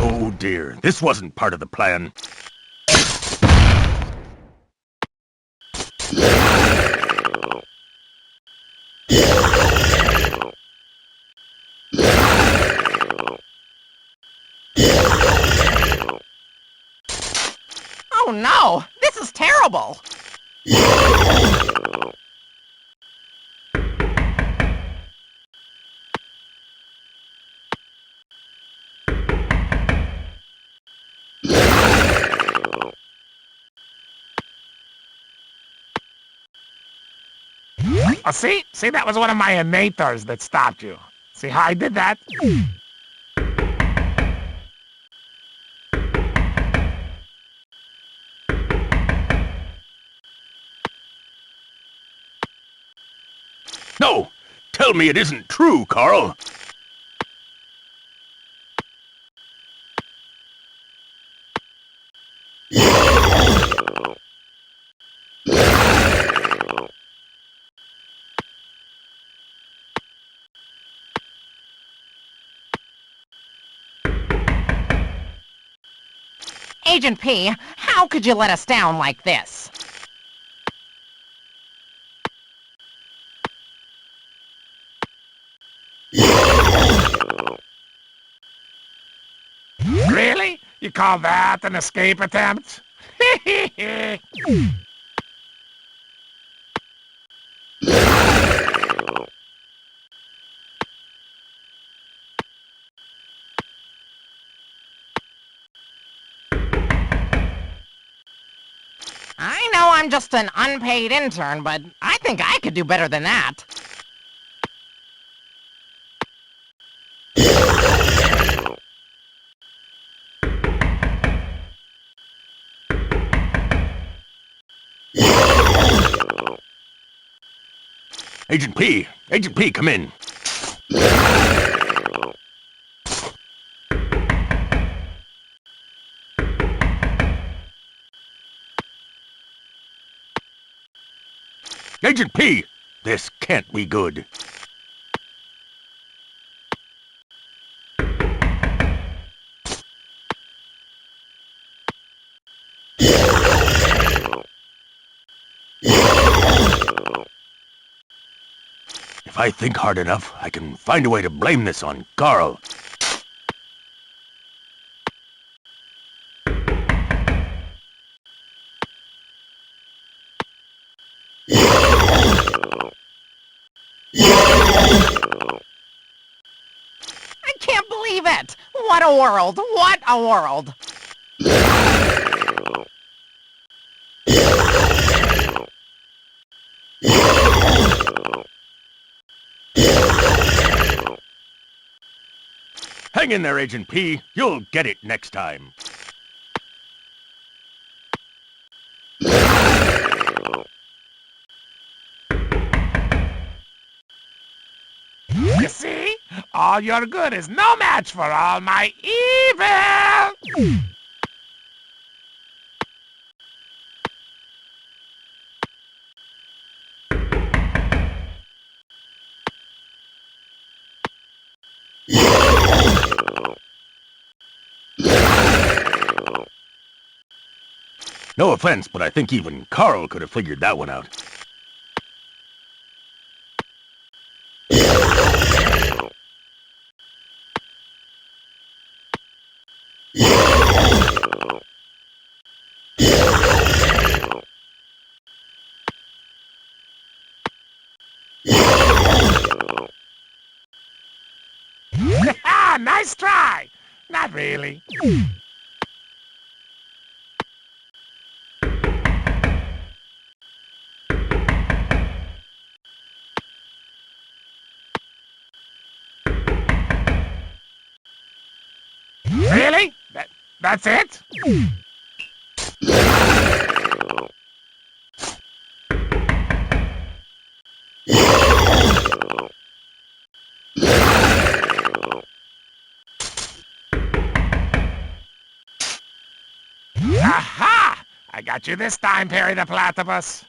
Oh dear, this wasn't part of the plan. Oh no! This is terrible! Oh, see? See, that was one of my innators that stopped you. See how I did that? No! Tell me it isn't true, Carl! Agent P, how could you let us down like this? Really? You call that an escape attempt? I know I'm just an unpaid intern, but I think I could do better than that. Agent P! Agent P, come in! Agent P! This can't be good. If I think hard enough, I can find a way to blame this on Carl. I can't believe it! What a world! What a world! Hang in there, Agent P. You'll get it next time. You see? All your good is no match for all my evil! No offense, but I think even Carl could have figured that one out. Nice try! Not really. Really? That's it? Aha! I got you this time, Perry the Platypus.